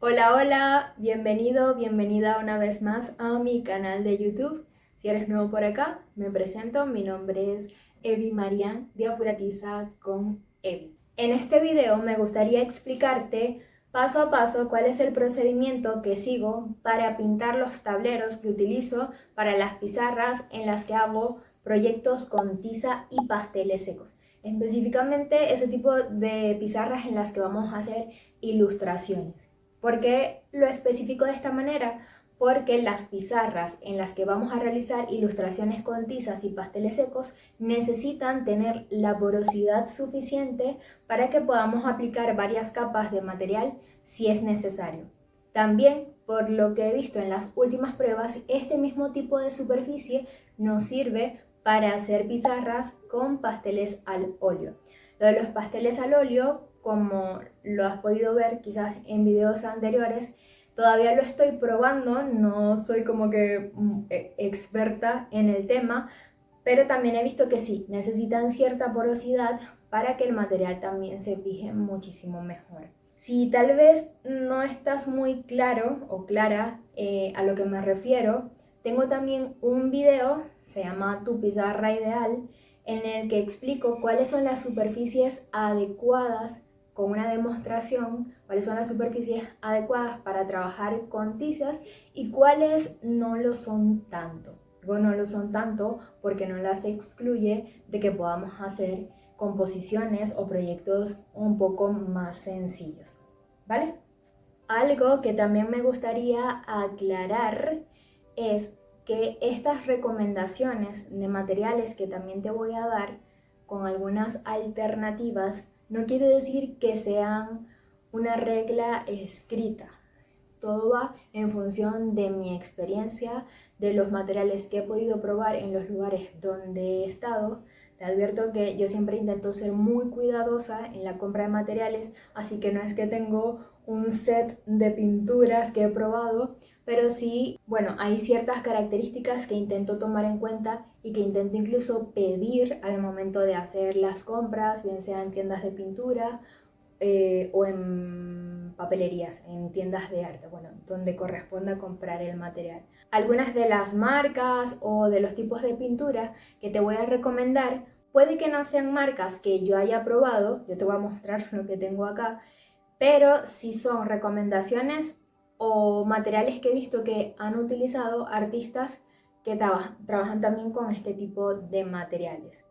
Hola, hola, bienvenido, bienvenida una vez más a mi canal de YouTube. Si eres nuevo por acá, me presento, mi nombre es Evi Marian de Apuratiza con Evi. En este video me gustaría explicarte paso a paso cuál es el procedimiento que sigo para pintar los tableros que utilizo para las pizarras en las que hago proyectos con tiza y pasteles secos. Específicamente ese tipo de pizarras en las que vamos a hacer ilustraciones. ¿Por qué lo especifico de esta manera? Porque las pizarras en las que vamos a realizar ilustraciones con tizas y pasteles secos necesitan tener la porosidad suficiente para que podamos aplicar varias capas de material si es necesario. También, por lo que he visto en las últimas pruebas, este mismo tipo de superficie nos sirve para hacer pizarras con pasteles al óleo. Lo de los pasteles al óleo, como lo has podido ver quizás en videos anteriores, todavía lo estoy probando, no soy como que experta en el tema, pero también he visto que sí, necesitan cierta porosidad para que el material también se fije muchísimo mejor. Si tal vez no estás muy claro o clara a lo que me refiero, tengo también un video, se llama Tu pizarra ideal, en el que explico cuáles son las superficies adecuadas con una demostración, cuáles son las superficies adecuadas para trabajar con tizas y cuáles no lo son tanto. Digo no lo son tanto porque no las excluye de que podamos hacer composiciones o proyectos un poco más sencillos, ¿vale? Algo que también me gustaría aclarar es que estas recomendaciones de materiales que también te voy a dar con algunas alternativas no quiere decir que sean una regla escrita. Todo va en función de mi experiencia, de los materiales que he podido probar en los lugares donde he estado. Te advierto que yo siempre intento ser muy cuidadosa en la compra de materiales, así que no es que tengo un set de pinturas que he probado, pero sí, bueno, hay ciertas características que intento tomar en cuenta y que intento incluso pedir al momento de hacer las compras, bien sea en tiendas de pintura o en papelerías, en tiendas de arte, bueno, donde corresponda comprar el material. Algunas de las marcas o de los tipos de pintura que te voy a recomendar puede que no sean marcas que yo haya probado, yo te voy a mostrar lo que tengo acá, pero sí son recomendaciones o materiales que he visto que han utilizado artistas que trabajan también con este tipo de materiales,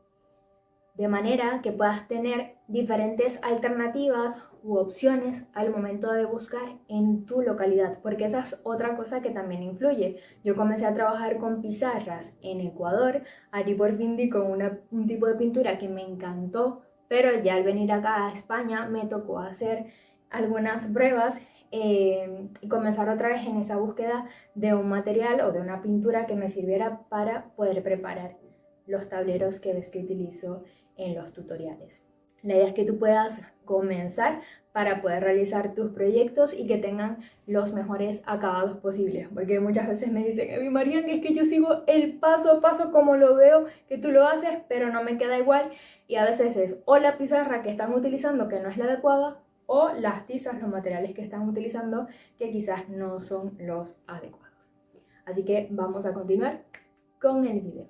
de manera que puedas tener diferentes alternativas u opciones al momento de buscar en tu localidad, porque esa es otra cosa que también influye. Yo comencé a trabajar con pizarras en Ecuador, allí por fin di con un tipo de pintura que me encantó, pero ya al venir acá a España me tocó hacer algunas pruebas y comenzar otra vez en esa búsqueda de un material o de una pintura que me sirviera para poder preparar los tableros que ves que utilizo en los tutoriales. La idea es que tú puedas comenzar para poder realizar tus proyectos y que tengan los mejores acabados posibles, porque muchas veces me dicen, Evi María, que es que yo sigo el paso a paso como lo veo que tú lo haces, pero no me queda igual, y a veces es o la pizarra que están utilizando que no es la adecuada, o las tizas, los materiales que están utilizando que quizás no son los adecuados. Así que vamos a continuar con el video.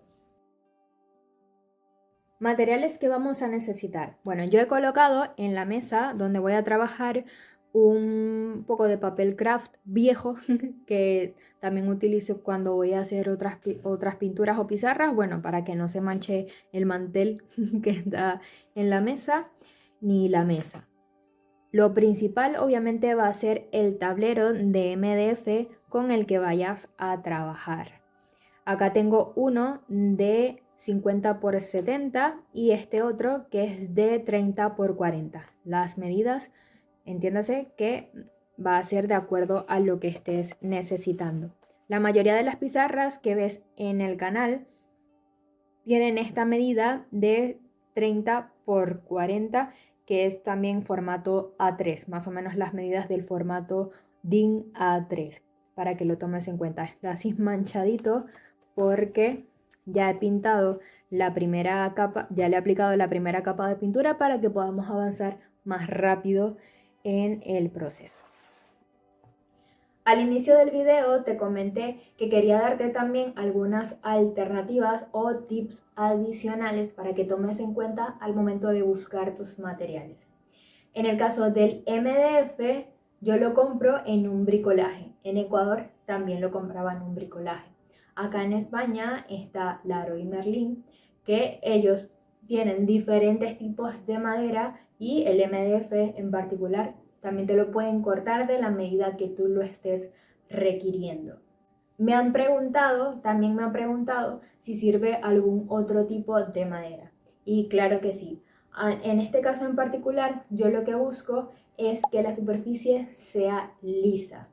Materiales que vamos a necesitar. Bueno, yo he colocado en la mesa donde voy a trabajar un poco de papel craft viejo que también utilizo cuando voy a hacer otras pinturas o pizarras, bueno, para que no se manche el mantel que está en la mesa ni la mesa. Lo principal obviamente va a ser el tablero de MDF con el que vayas a trabajar. Acá tengo uno de 50 por 70 y este otro que es de 30 por 40. Las medidas, entiéndase que va a ser de acuerdo a lo que estés necesitando. La mayoría de las pizarras que ves en el canal tienen esta medida de 30 por 40, que es también formato A3, más o menos las medidas del formato DIN A3, para que lo tomes en cuenta. Está así manchadito porque ya he pintado la primera capa, ya le he aplicado la primera capa de pintura para que podamos avanzar más rápido en el proceso. Al inicio del video te comenté que quería darte también algunas alternativas o tips adicionales para que tomes en cuenta al momento de buscar tus materiales. En el caso del MDF, yo lo compro en un bricolaje. En Ecuador también lo compraba en un bricolaje. Acá en España está Leroy Merlin, que ellos tienen diferentes tipos de madera y el MDF en particular también te lo pueden cortar de la medida que tú lo estés requiriendo. También me han preguntado si sirve algún otro tipo de madera. Y claro que sí. En este caso en particular, yo lo que busco es que la superficie sea lisa.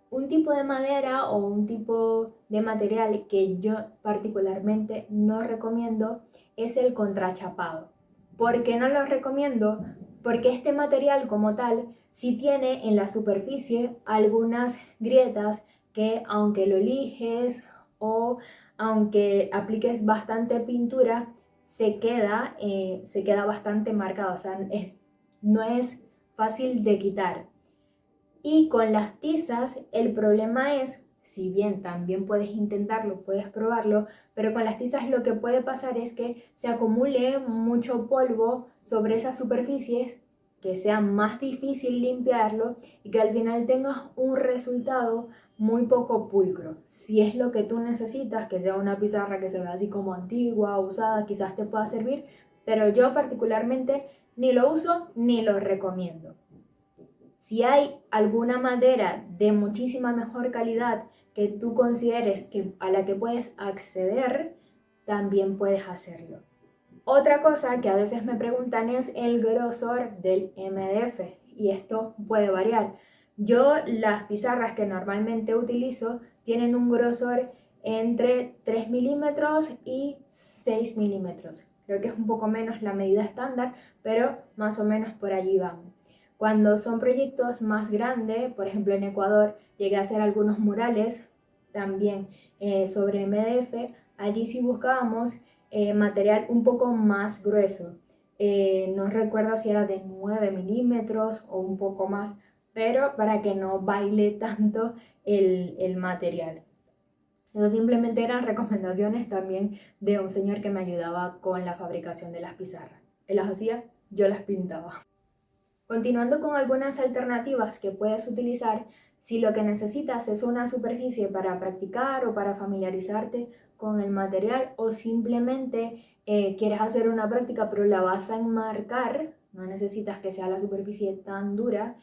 Un tipo de madera o un tipo de material que yo particularmente no recomiendo es el contrachapado. ¿Por qué no lo recomiendo? Porque este material como tal sí tiene en la superficie algunas grietas que aunque lo lijes o aunque apliques bastante pintura, se queda bastante marcado, o sea, no es fácil de quitar. Y con las tizas el problema es, si bien también puedes intentarlo, puedes probarlo, pero con las tizas lo que puede pasar es que se acumule mucho polvo sobre esas superficies, que sea más difícil limpiarlo y que al final tengas un resultado muy poco pulcro. Si es lo que tú necesitas, que sea una pizarra que se vea así como antigua, usada, quizás te pueda servir, pero yo particularmente ni lo uso ni lo recomiendo. Si hay alguna madera de muchísima mejor calidad que tú consideres a la que puedes acceder, también puedes hacerlo. Otra cosa que a veces me preguntan es el grosor del MDF y esto puede variar. Yo las pizarras que normalmente utilizo tienen un grosor entre 3 milímetros y 6 milímetros. Creo que es un poco menos la medida estándar, pero más o menos por allí vamos. Cuando son proyectos más grandes, por ejemplo en Ecuador llegué a hacer algunos murales también sobre MDF, allí sí buscábamos material un poco más grueso. No recuerdo si era de 9 milímetros o un poco más, pero para que no baile tanto el material. Eso simplemente eran recomendaciones también de un señor que me ayudaba con la fabricación de las pizarras. Él las hacía, yo las pintaba. Continuando con algunas alternativas que puedes utilizar si lo que necesitas es una superficie para practicar o para familiarizarte con el material o simplemente quieres hacer una práctica pero la vas a enmarcar, no necesitas que sea la superficie tan dura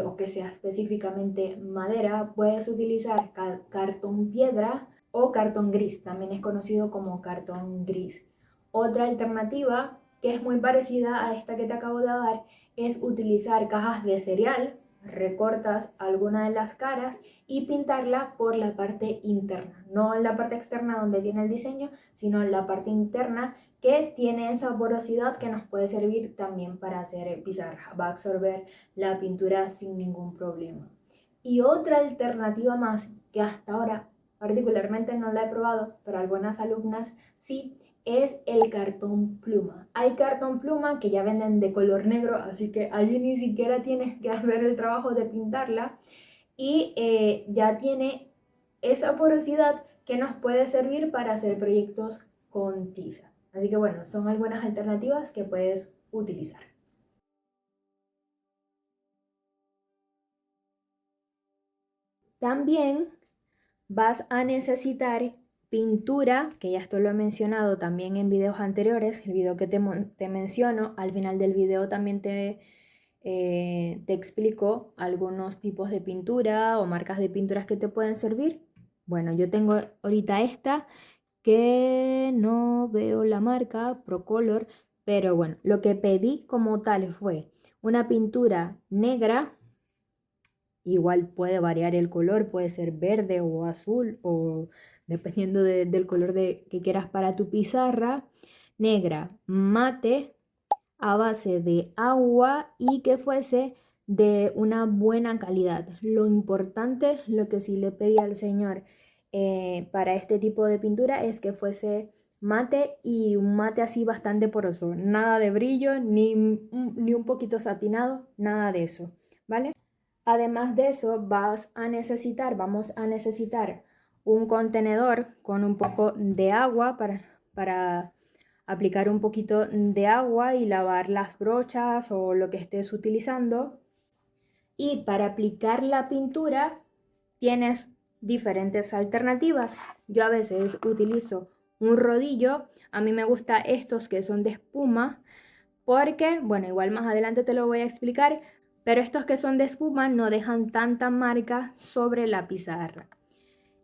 o que sea específicamente madera, puedes utilizar cartón piedra o cartón gris, también es conocido como cartón gris. Otra alternativa que es muy parecida a esta que te acabo de dar es utilizar cajas de cereal, recortas alguna de las caras y pintarla por la parte interna, no en la parte externa donde tiene el diseño, sino en la parte interna que tiene esa porosidad que nos puede servir también para hacer pizarra, va a absorber la pintura sin ningún problema. Y otra alternativa más que hasta ahora particularmente no la he probado, pero algunas alumnas sí, es el cartón pluma. Hay cartón pluma que ya venden de color negro, así que allí ni siquiera tienes que hacer el trabajo de pintarla y ya tiene esa porosidad que nos puede servir para hacer proyectos con tiza. Así que bueno, son algunas alternativas que puedes utilizar. También vas a necesitar pintura, que ya esto lo he mencionado también en videos anteriores, el video que te menciono, al final del video también te explico algunos tipos de pintura o marcas de pinturas que te pueden servir. Bueno, yo tengo ahorita esta que no veo la marca, Procolor, pero bueno, lo que pedí como tal fue una pintura negra. Igual puede variar el color, puede ser verde o azul o dependiendo del color que quieras para tu pizarra. Negra, mate, a base de agua y que fuese de una buena calidad. Lo importante, lo que sí le pedí al señor para este tipo de pintura es que fuese mate y un mate así bastante poroso. Nada de brillo, ni un poquito satinado, nada de eso, ¿vale? Además de eso, vamos a necesitar un contenedor con un poco de agua para aplicar un poquito de agua y lavar las brochas o lo que estés utilizando. Y para aplicar la pintura tienes diferentes alternativas. Yo a veces utilizo un rodillo. A mí me gusta estos que son de espuma porque, bueno, igual más adelante te lo voy a explicar, pero estos que son de espuma no dejan tanta marca sobre la pizarra.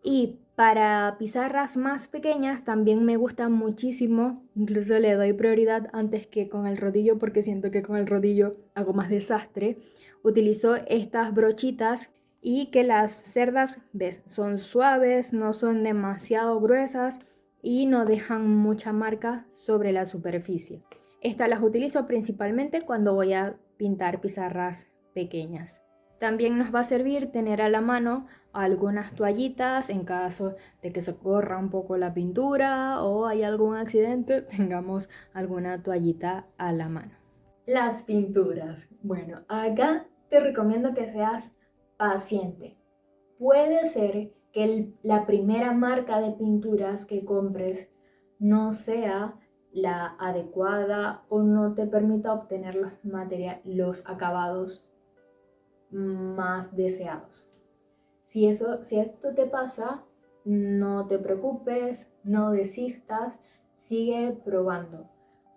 Y para pizarras más pequeñas también me gusta muchísimo, incluso le doy prioridad antes que con el rodillo porque siento que con el rodillo hago más desastre. Utilizo estas brochitas y que las cerdas, ves, son suaves, no son demasiado gruesas y no dejan mucha marca sobre la superficie. Estas las utilizo principalmente cuando voy a pintar pizarras pequeñas. También nos va a servir tener a la mano algunas toallitas en caso de que se corra un poco la pintura o hay algún accidente, tengamos alguna toallita a la mano. Las pinturas. Bueno, acá te recomiendo que seas paciente. Puede ser que la primera marca de pinturas que compres no sea la adecuada o no te permita obtener los acabados más deseados. Si esto te pasa, no te preocupes, no desistas, sigue probando.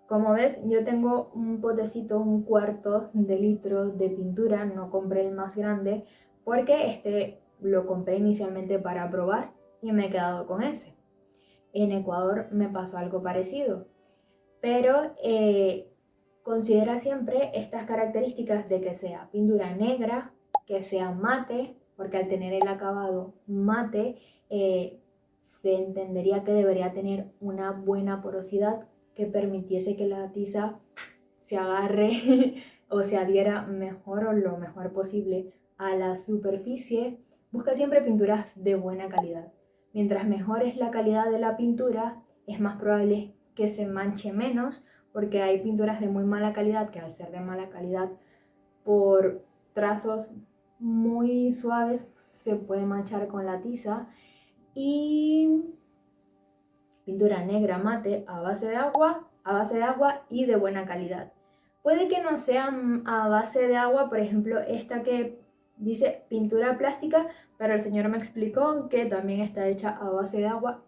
Como ves, yo tengo un potecito, un cuarto de litro de pintura, no compré el más grande porque este lo compré inicialmente para probar y me he quedado con ese. En Ecuador me pasó algo parecido, pero considera siempre estas características de que sea pintura negra, que sea mate, porque al tener el acabado mate, se entendería que debería tener una buena porosidad que permitiese que la tiza se agarre o se adhiera mejor o lo mejor posible a la superficie. Busca siempre pinturas de buena calidad. Mientras mejor es la calidad de la pintura, es más probable que se manche menos, porque hay pinturas de muy mala calidad que al ser de mala calidad por trazos muy suaves se puede manchar con la tiza. Y pintura negra mate a base de agua y de buena calidad. Puede que no sea a base de agua, por ejemplo, esta que dice pintura plástica, pero el señor me explicó que también está hecha a base de agua.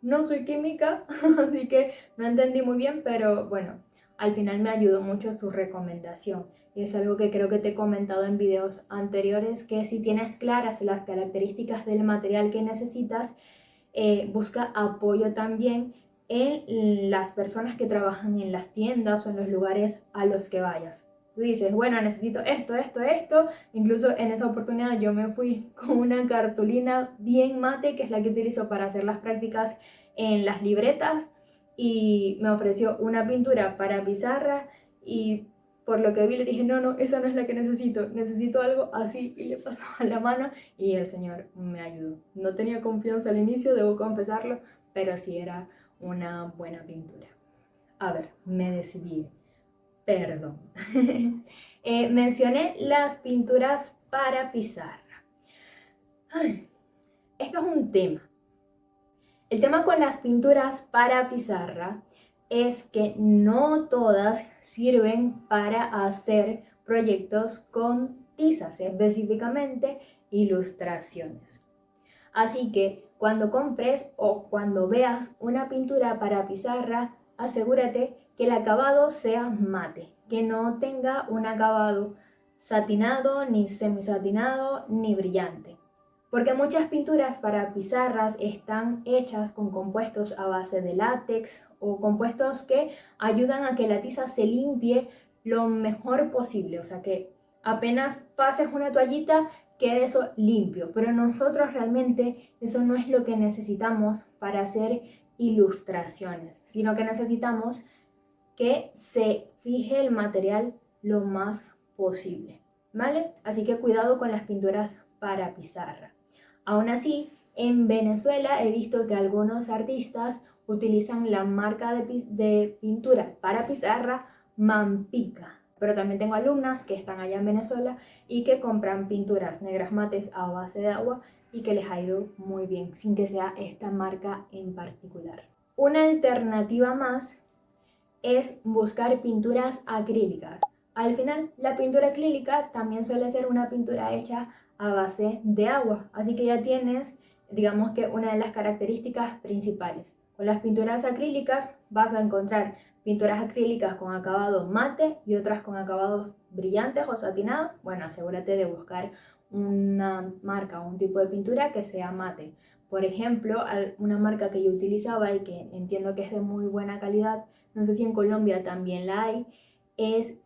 No soy química, así que no entendí muy bien, pero bueno, al final me ayudó mucho su recomendación. Y es algo que creo que te he comentado en videos anteriores, que si tienes claras las características del material que necesitas, busca apoyo también en las personas que trabajan en las tiendas o en los lugares a los que vayas. Tú dices, bueno, necesito esto. Incluso en esa oportunidad yo me fui con una cartulina bien mate, que es la que utilizo para hacer las prácticas en las libretas, y me ofreció una pintura para pizarra y por lo que vi le dije, no, esa no es la que necesito algo así, y le pasaba la mano y el señor me ayudó. No tenía confianza al inicio, debo confesarlo, pero sí era una buena pintura. A ver, me decidí. Perdón. Mencioné las pinturas para pizarra. Ay, esto es un tema. El tema con las pinturas para pizarra es que no todas sirven para hacer proyectos con tizas, específicamente ilustraciones. Así que cuando compres o cuando veas una pintura para pizarra, asegúrate que el acabado sea mate, que no tenga un acabado satinado, ni semisatinado, ni brillante. Porque muchas pinturas para pizarras están hechas con compuestos a base de látex o compuestos que ayudan a que la tiza se limpie lo mejor posible. O sea, que apenas pases una toallita, quede eso limpio. Pero nosotros realmente eso no es lo que necesitamos para hacer ilustraciones, sino que necesitamos que se fije el material lo más posible, ¿vale? Así que cuidado con las pinturas para pizarra. Aún así, en Venezuela he visto que algunos artistas utilizan la marca de pintura para pizarra Mampica. Pero también tengo alumnas que están allá en Venezuela y que compran pinturas negras mates a base de agua y que les ha ido muy bien, sin que sea esta marca en particular. Una alternativa más es buscar pinturas acrílicas. Al final, la pintura acrílica también suele ser una pintura hecha a base de agua, así que ya tienes, digamos que una de las características principales. Con las pinturas acrílicas vas a encontrar pinturas acrílicas con acabado mate y otras con acabados brillantes o satinados. Bueno, asegúrate de buscar una marca o un tipo de pintura que sea mate. Por ejemplo, una marca que yo utilizaba y que entiendo que es de muy buena calidad, no sé si en Colombia también la hay, es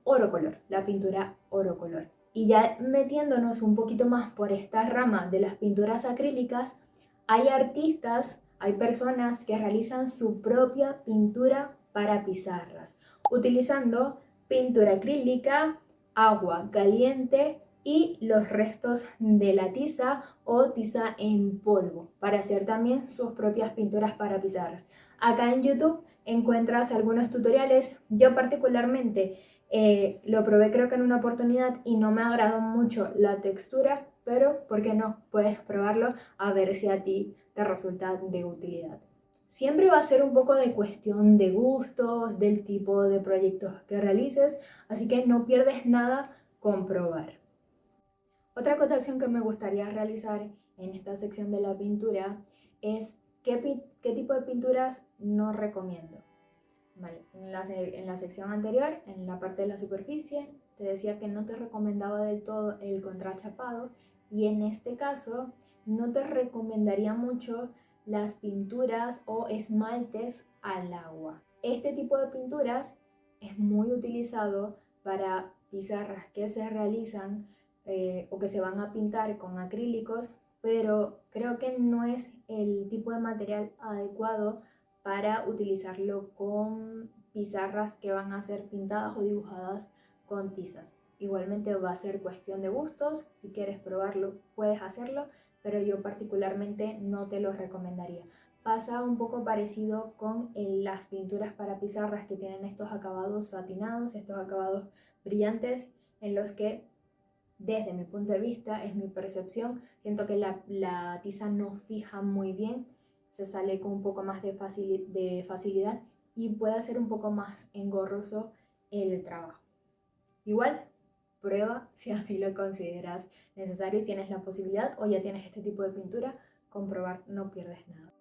oro color, la pintura oro color. Y ya metiéndonos un poquito más por esta rama de las pinturas acrílicas, hay artistas, hay personas que realizan su propia pintura para pizarras, utilizando pintura acrílica, agua caliente y los restos de la tiza o tiza en polvo para hacer también sus propias pinturas para pizarras. Acá en YouTube encuentras algunos tutoriales. Yo particularmente lo probé creo que en una oportunidad y no me agradó mucho la textura, pero ¿por qué no? Puedes probarlo a ver si a ti te resulta de utilidad. Siempre va a ser un poco de cuestión de gustos, del tipo de proyectos que realices, así que no pierdes nada con probar. Otra acotación que me gustaría realizar en esta sección de la pintura es qué tipo de pinturas no recomiendo. Vale, en la sección anterior, en la parte de la superficie, te decía que no te recomendaba del todo el contrachapado y en este caso no te recomendaría mucho las pinturas o esmaltes al agua. Este tipo de pinturas es muy utilizado para pizarras que se realizan o que se van a pintar con acrílicos, pero creo que no es el tipo de material adecuado para utilizarlo con pizarras que van a ser pintadas o dibujadas con tizas. Igualmente va a ser cuestión de gustos, si quieres probarlo puedes hacerlo, pero yo particularmente no te lo recomendaría. Pasa un poco parecido con las pinturas para pizarras que tienen estos acabados satinados, estos acabados brillantes, en los que desde mi punto de vista, es mi percepción, siento que la tiza no fija muy bien, se sale con un poco más de facilidad y puede ser un poco más engorroso el trabajo. Igual, prueba si así lo consideras necesario y tienes la posibilidad o ya tienes este tipo de pintura, comprobar no pierdes nada.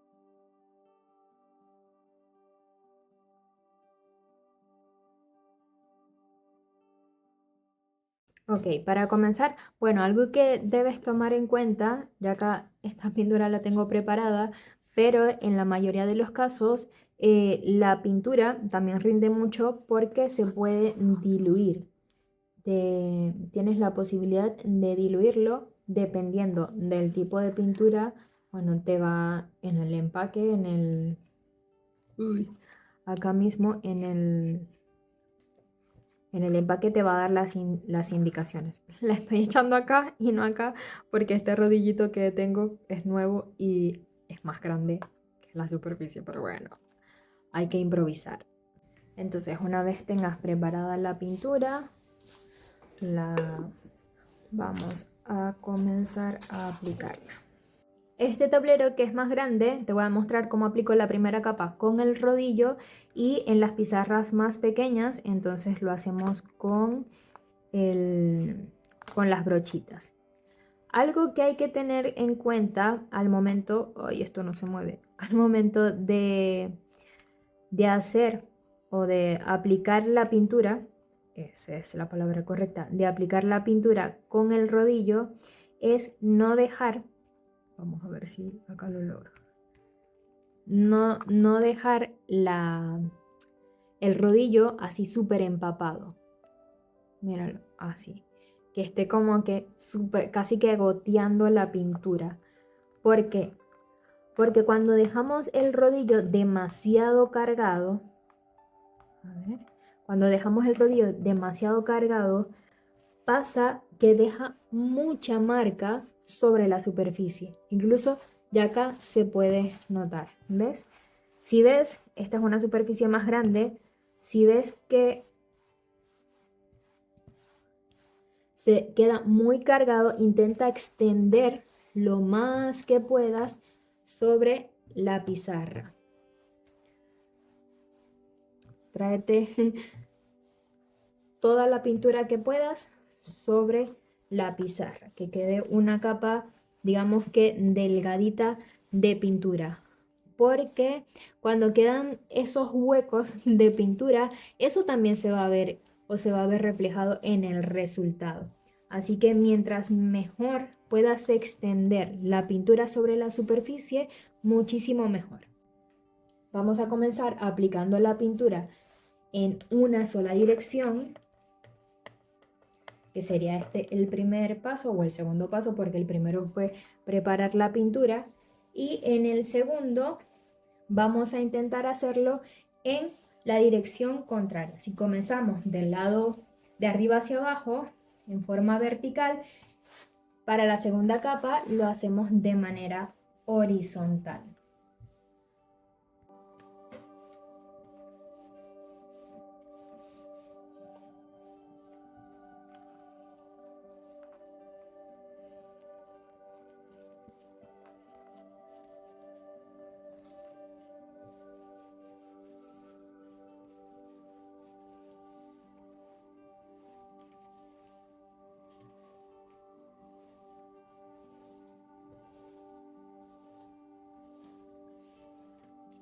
Ok, para comenzar, bueno, algo que debes tomar en cuenta, ya acá esta pintura la tengo preparada, pero en la mayoría de los casos la pintura también rinde mucho porque se puede diluir. Tienes la posibilidad de diluirlo dependiendo del tipo de pintura. Bueno, te va en el empaque, acá mismo en el empaque te va a dar las indicaciones. La estoy echando acá y no acá porque este rodillito que tengo es nuevo y es más grande que la superficie, pero bueno, hay que improvisar. Entonces, una vez tengas preparada la pintura, la vamos a comenzar a aplicarla. Este tablero que es más grande, te voy a mostrar cómo aplico la primera capa con el rodillo y en las pizarras más pequeñas, entonces lo hacemos con las brochitas. Algo que hay que tener en cuenta al momento, ay, esto no se mueve, al momento de hacer o de aplicar la pintura, esa es la palabra correcta, de aplicar la pintura con el rodillo, es no dejar. Vamos a ver si acá lo logro. No dejar el rodillo así súper empapado. Míralo, así. Que esté como que casi que goteando la pintura. ¿Por qué? Porque cuando dejamos el rodillo demasiado cargado, a ver, cuando dejamos el rodillo demasiado cargado, pasa que deja mucha marca sobre la superficie. Incluso ya acá se puede notar, ¿ves? Si ves, esta es una superficie más grande, si ves que se queda muy cargado, intenta extender lo más que puedas sobre la pizarra. Tráete toda la pintura que puedas sobre la pizarra, que quede una capa, digamos que delgadita de pintura. Porque cuando quedan esos huecos de pintura, eso también se va a ver o se va a ver reflejado en el resultado. Así que mientras mejor puedas extender la pintura sobre la superficie, muchísimo mejor. Vamos a comenzar aplicando la pintura en una sola dirección, que sería este el primer paso o el segundo paso, porque el primero fue preparar la pintura, y en el segundo vamos a intentar hacerlo en la dirección contraria. Si comenzamos del lado de arriba hacia abajo en forma vertical, para la segunda capa lo hacemos de manera horizontal.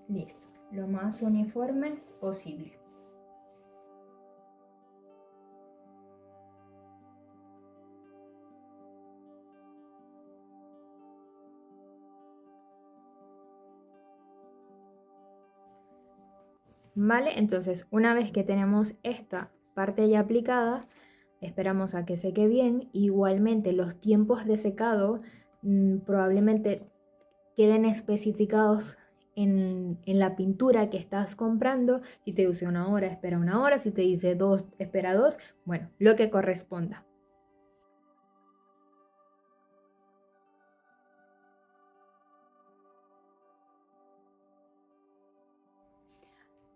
Listo, lo más uniforme posible. ¿Vale? Entonces, una vez que tenemos esta parte ya aplicada, esperamos a que seque bien. Igualmente, los tiempos de secado probablemente queden especificados en la pintura que estás comprando. Si te dice 1 hora, espera 1 hora. Si te dice 2, espera 2. Bueno, lo que corresponda.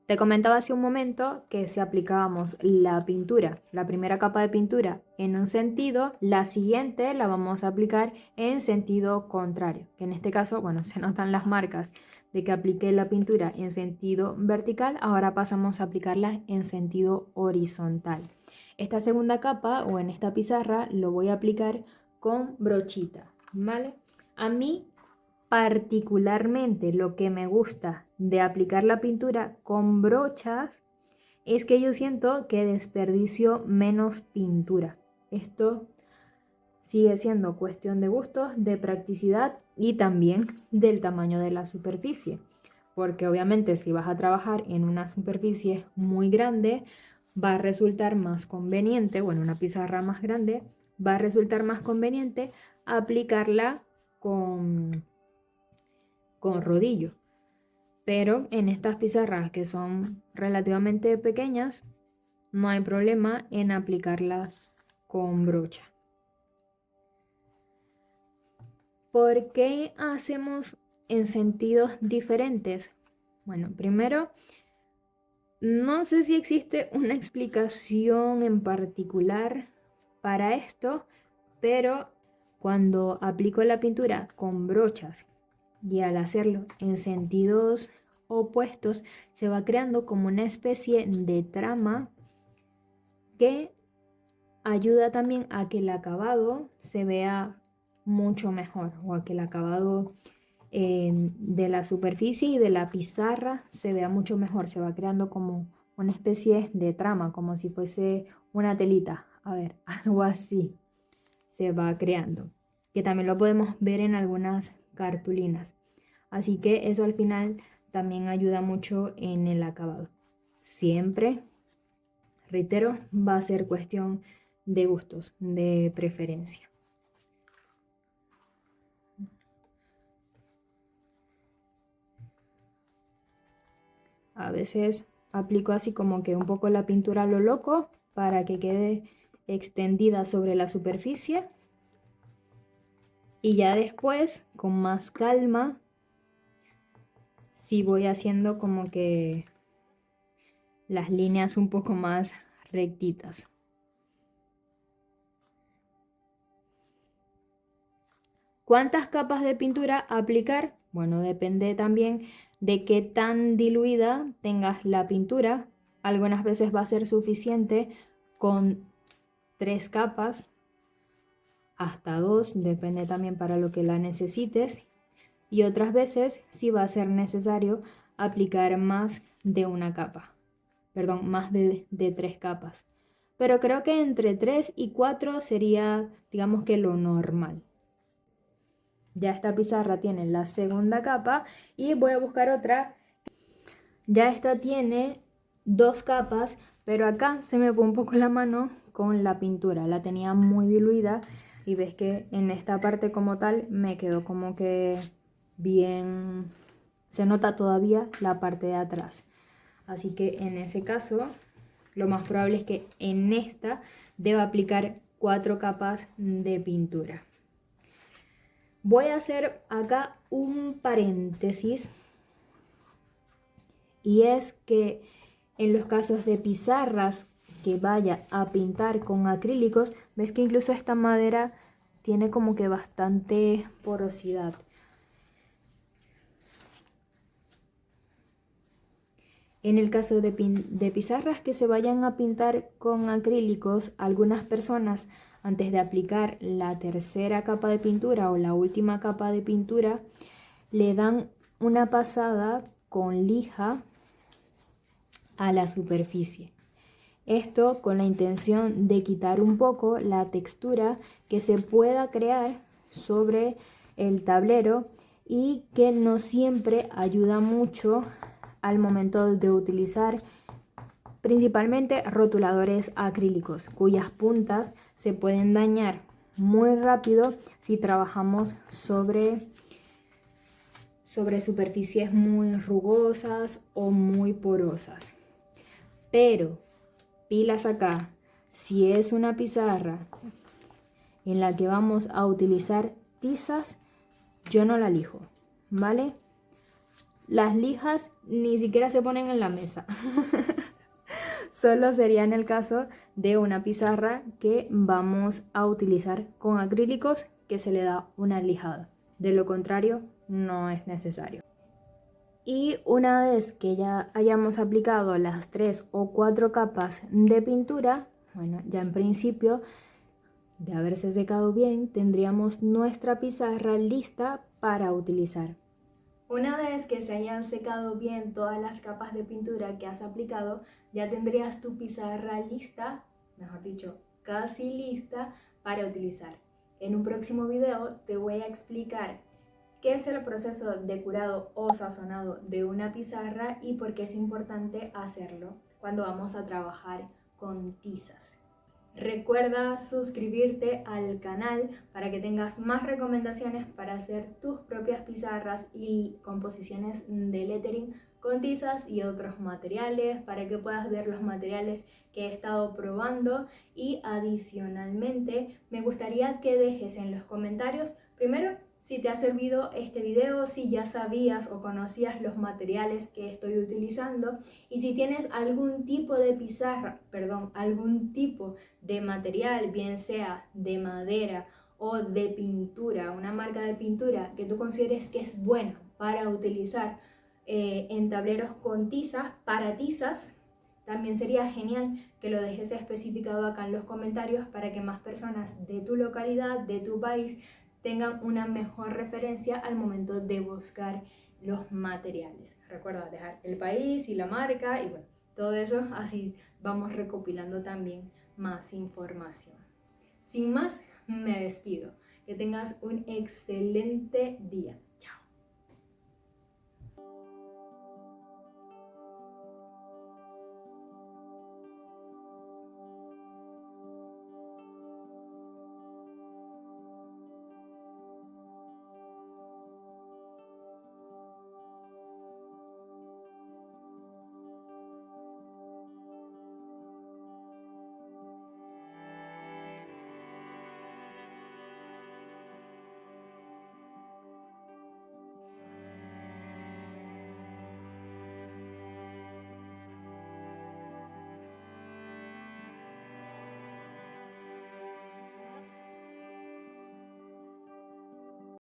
Te comentaba hace un momento que si aplicábamos la pintura, la primera capa de pintura en un sentido, la siguiente la vamos a aplicar en sentido contrario, que en este caso, bueno, se notan las marcas de que apliqué la pintura en sentido vertical, ahora pasamos a aplicarla en sentido horizontal. Esta segunda capa o en esta pizarra lo voy a aplicar con brochita, ¿vale? A mí particularmente lo que me gusta de aplicar la pintura con brochas es que yo siento que desperdicio menos pintura. Esto sigue siendo cuestión de gustos, de practicidad y también del tamaño de la superficie. Porque obviamente si vas a trabajar en una superficie muy grande, va a resultar más conveniente, o en una pizarra más grande, va a resultar más conveniente aplicarla con rodillo. Pero en estas pizarras que son relativamente pequeñas, no hay problema en aplicarla con brocha. ¿Por qué hacemos en sentidos diferentes? Bueno, primero, no sé si existe una explicación en particular para esto, pero cuando aplico la pintura con brochas y al hacerlo en sentidos opuestos se va creando como una especie de trama que ayuda también a que el acabado se vea mucho mejor, o a que el acabado de la superficie y de la pizarra se vea mucho mejor. Se va creando como una especie de trama, como si fuese una telita. A ver, algo así se va creando, que también lo podemos ver en algunas cartulinas. Así que eso al final también ayuda mucho en el acabado. Siempre, reitero, va a ser cuestión de gustos, de preferencia. A veces aplico así como que un poco la pintura a lo loco para que quede extendida sobre la superficie. Y ya después, con más calma, sí voy haciendo como que las líneas un poco más rectitas. ¿Cuántas capas de pintura aplicar? Bueno, depende también de qué tan diluida tengas la pintura. Algunas veces va a ser suficiente con 3 capas, hasta 2, depende también para lo que la necesites. Y otras veces sí va a ser necesario aplicar más de una capa, perdón, más de 3 capas. Pero creo que entre 3 y 4 sería, digamos que lo normal. Ya esta pizarra tiene la segunda capa y voy a buscar otra. Ya esta tiene 2 capas, pero acá se me fue un poco la mano con la pintura. La tenía muy diluida y ves que en esta parte como tal me quedó como que bien, se nota todavía la parte de atrás. Así que en ese caso, lo más probable es que en esta deba aplicar 4 capas de pintura. Voy a hacer acá un paréntesis, y es que en los casos de pizarras que vaya a pintar con acrílicos, ves que incluso esta madera tiene como que bastante porosidad. En el caso de pizarras que se vayan a pintar con acrílicos, algunas personas antes de aplicar la tercera capa de pintura o la última capa de pintura, le dan una pasada con lija a la superficie. Esto con la intención de quitar un poco la textura que se pueda crear sobre el tablero y que no siempre ayuda mucho al momento de utilizar principalmente rotuladores acrílicos, cuyas puntas se pueden dañar muy rápido si trabajamos sobre superficies muy rugosas o muy porosas. Pero pilas acá, si es una pizarra en la que vamos a utilizar tizas, yo no la lijo, ¿vale? Las lijas ni siquiera se ponen en la mesa. Solo sería en el caso de una pizarra que vamos a utilizar con acrílicos, que se le da una lijada. De lo contrario, no es necesario. Y una vez que ya hayamos aplicado las 3 o 4 capas de pintura, bueno, ya en principio de haberse secado bien, tendríamos nuestra pizarra lista para utilizar. Una vez que se hayan secado bien todas las capas de pintura que has aplicado, ya tendrías tu pizarra lista, mejor dicho, casi lista para utilizar. En un próximo video te voy a explicar qué es el proceso de curado o sazonado de una pizarra y por qué es importante hacerlo cuando vamos a trabajar con tizas. Recuerda suscribirte al canal para que tengas más recomendaciones para hacer tus propias pizarras y composiciones de lettering con tizas y otros materiales, para que puedas ver los materiales que he estado probando. Y adicionalmente me gustaría que dejes en los comentarios primero si te ha servido este video, si ya sabías o conocías los materiales que estoy utilizando, y si tienes algún tipo de pizarra, algún tipo de material, bien sea de madera o de pintura, una marca de pintura que tú consideres que es buena para utilizar en tableros con tizas, para tizas, también sería genial que lo dejes especificado acá en los comentarios para que más personas de tu localidad, de tu país, tengan una mejor referencia al momento de buscar los materiales. Recuerda dejar el país y la marca y bueno, todo eso, así vamos recopilando también más información. Sin más, me despido. Que tengas un excelente día.